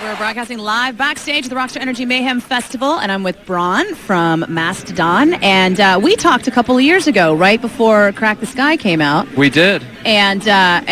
We're broadcasting live backstage at the Rockstar Energy Mayhem Festival, and I'm with Braun from Mastodon. And we talked a couple of years ago, right before Crack the Sky came out. We did. And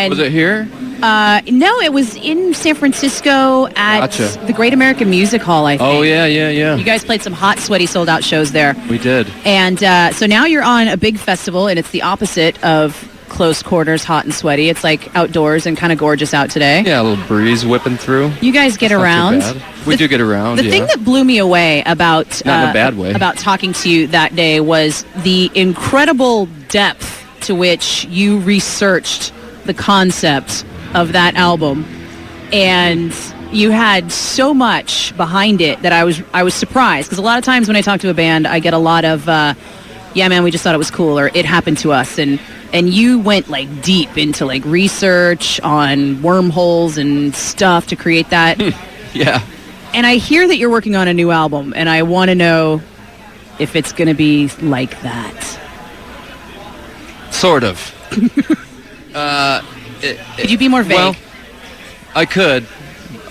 was it here? No, it was in San Francisco at the Great American Music Hall, I think. Oh, yeah. You guys played some hot, sweaty, sold-out shows there. We did. And so now you're on a big festival, and it's the opposite of close quarters, hot and sweaty. It's like outdoors and kind of gorgeous out today. Yeah, a little breeze whipping through. You guys get around. We do get around. The thing that blew me away about not in a bad way about talking to you that day was the incredible depth to which you researched the concept of that album, and you had so much behind it that I was surprised, because a lot of times when I talk to a band, I get a lot of yeah, man, we just thought it was cool, or it happened to us, and you went like deep into like research on wormholes and stuff to create that. Yeah. And I hear that you're working on a new album, and I want to know if it's going to be like that. Sort of. Could you be more vague? Well, I could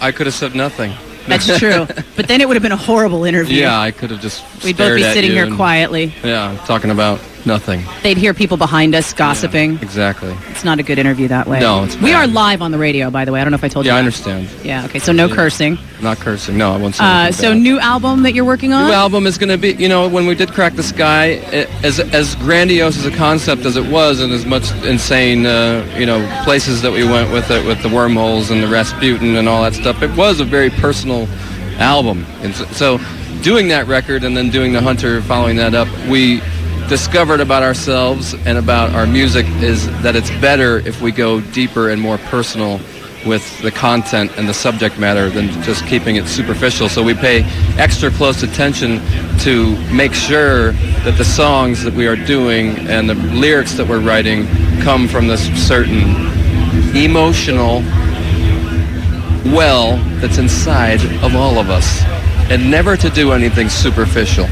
have said nothing. That's true. But then it would have been a horrible interview. Yeah, I could have just We'd both be sitting here quietly. Yeah, talking about nothing. They'd hear people behind us gossiping. Yeah, exactly. It's not a good interview that way. No, it's bad. We are live on the radio, by the way. I don't know if I told you Yeah, that. I understand. Yeah, okay, so no cursing. Not cursing. No, I won't say anything So bad. new album that you're working on? New album is going to be, when we did Crack the Sky, as grandiose as a concept as it was, and as much insane, places that we went with it, with the wormholes and the Rasputin and all that stuff, it was a very personal album. And so doing that record and then doing The Hunter, following that up, we discovered about ourselves and about our music is that it's better if we go deeper and more personal with the content and the subject matter than just keeping it superficial. So we pay extra close attention to make sure that the songs that we are doing and the lyrics that we're writing come from this certain emotional well that's inside of all of us, and never to do anything superficial.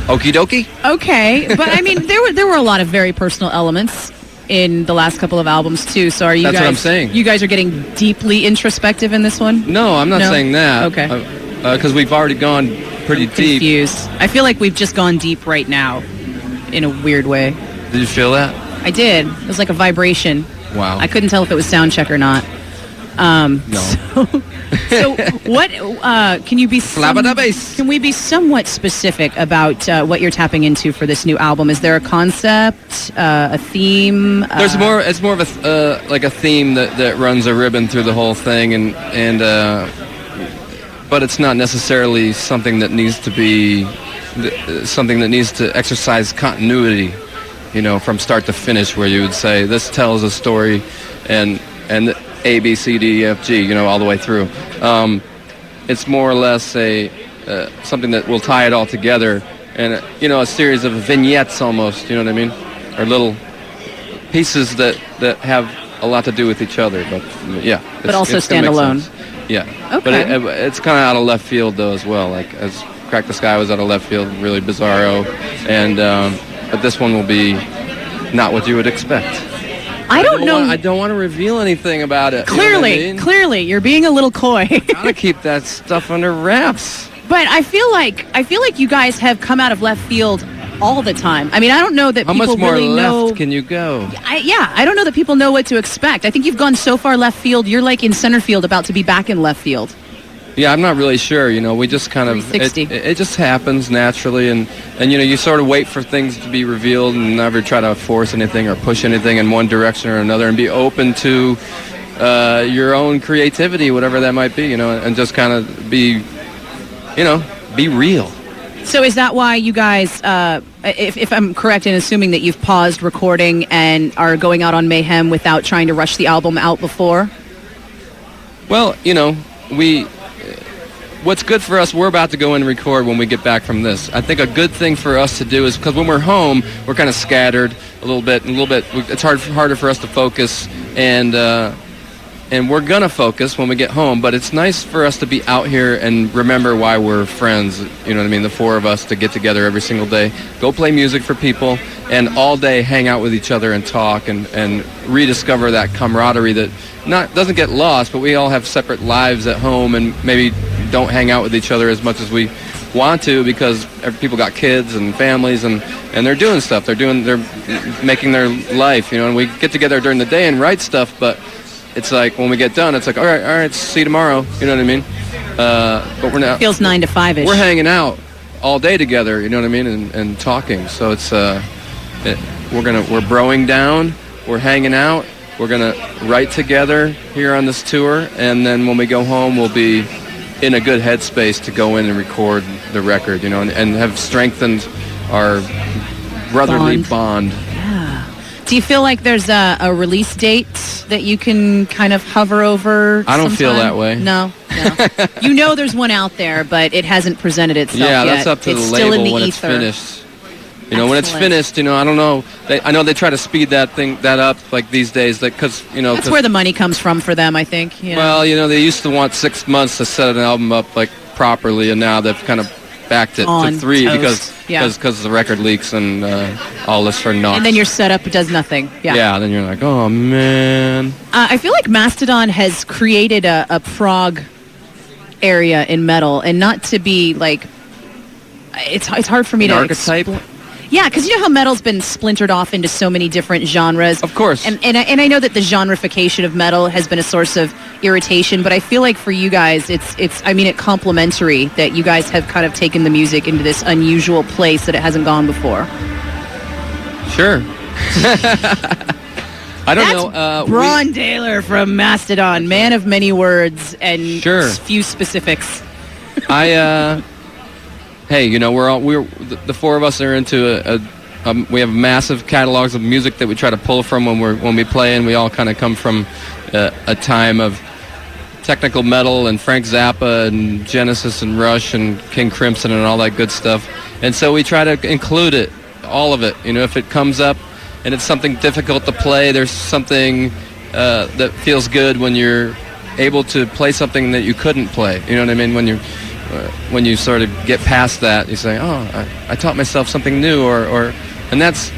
Okie dokie? Okay, but I mean, there were a lot of very personal elements in the last couple of albums too. So are you That's guys? what I'm saying. You guys are getting deeply introspective in this one? No, I'm not saying that. Okay. Because we've already gone pretty deep. Confused. I feel like we've just gone deep right now, in a weird way. Did you feel that? I did. It was like a vibration. Wow. I couldn't tell if it was sound check or not. No. So what can you be? Can we be somewhat specific about what you're tapping into for this new album? Is there a concept, a theme? There's more. It's more of a like a theme that runs a ribbon through the whole thing, and but it's not necessarily something that needs to be something that needs to exercise continuity, from start to finish, where you would say this tells a story, and A, B, C, D, E, F, G, all the way through. It's more or less a something that will tie it all together, and a series of vignettes almost. You know what I mean, or little pieces that have a lot to do with each other. But yeah, but also stand alone. Yeah. Okay. But it's kind of out of left field though as well. Like as Crack the Sky was out of left field, really bizarro, and but this one will be not what you would expect. I don't know. I don't want to reveal anything about it. Clearly, you're being a little coy. Gotta keep that stuff under wraps. But I feel like you guys have come out of left field all the time. I mean, I don't know that How people much more really know. left can you go? I don't know that people know what to expect. I think you've gone so far left field. You're like in center field, about to be back in left field. Yeah, I'm not really sure. We just kind of it just happens naturally, and you sort of wait for things to be revealed and never try to force anything or push anything in one direction or another, and be open to your own creativity, whatever that might be, and just kind of be real. So is that why you guys, if I'm correct in assuming that you've paused recording and are going out on Mayhem without trying to rush the album out before? Well, what's good for us, we're about to go in and record when we get back from this. I think a good thing for us to do is, because when we're home, we're kind of scattered a little bit. It's harder for us to focus, and we're going to focus when we get home, but it's nice for us to be out here and remember why we're friends, the four of us, to get together every single day, go play music for people, and all day hang out with each other and talk and rediscover that camaraderie that doesn't get lost, but we all have separate lives at home and maybe don't hang out with each other as much as we want to because people got kids and families and they're doing stuff. They're making their life, and we get together during the day and write stuff, but it's like when we get done, it's like, all right, see you tomorrow. You know what I mean? But we're not. Feels 9 to 5-ish. We're hanging out all day together. You know what I mean? And talking. So it's we're broing down. We're hanging out. We're gonna write together here on this tour, and then when we go home, we'll be in a good headspace to go in and record the record. And have strengthened our brotherly bond. Yeah. Do you feel like there's a release date that you can kind of hover over? I don't feel that way. No. There's one out there, but it hasn't presented itself yet. Yeah, that's up to it's the still label in the when ether. it's finished. When it's finished, I don't know. I know they try to speed that up like these days, because that's where the money comes from for them, I think. Well, they used to want 6 months to set an album up like properly, and now they've kind of backed it to 3 because the record leaks and all this for naught. And then your setup does nothing. Yeah. Then you're like, oh man. I feel like Mastodon has created a prog area in metal, and not to be like, it's hard for me to archetype. Yeah, because you know how metal's been splintered off into so many different genres. Of course. And I know that the genreification of metal has been a source of irritation, but I feel like for you guys, it's complementary that you guys have kind of taken the music into this unusual place that it hasn't gone before. Sure. I don't know. Braun Daler from Mastodon, man of many words and few specifics. Hey, we're the four of us are into we have massive catalogs of music that we try to pull from when we play, and we all kind of come from a time of technical metal and Frank Zappa and Genesis and Rush and King Crimson and all that good stuff. And so we try to include it, all of it. If it comes up and it's something difficult to play, there's something that feels good when you're able to play something that you couldn't play. You know what I mean? When you sort of get past that, you say, "Oh, I taught myself something new," and that's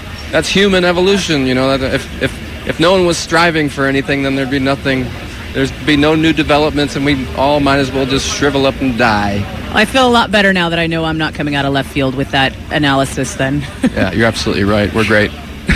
human evolution. If no one was striving for anything, then there'd be nothing. There'd be no new developments, and we all might as well just shrivel up and die. I feel a lot better now that I know I'm not coming out of left field with that analysis. Then. Yeah, you're absolutely right. We're great.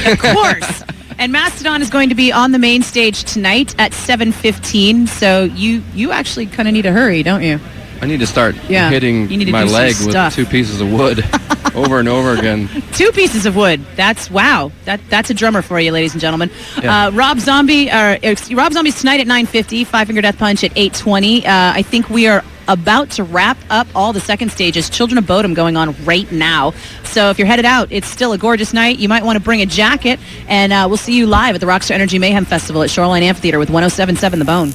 Of course. And Mastodon is going to be on the main stage tonight at 7:15. So you actually kind of need to hurry, don't you? I need to start hitting my leg with 2 pieces of wood over and over again. 2 pieces of wood. That's a drummer for you, ladies and gentlemen. Yeah. Rob Zombie's tonight at 9:50. Five Finger Death Punch at 8:20. I think we are about to wrap up all the second stages. Children of Bodom going on right now. So if you're headed out, it's still a gorgeous night. You might want to bring a jacket, and we'll see you live at the Rockstar Energy Mayhem Festival at Shoreline Amphitheater with 107.7 The Bone.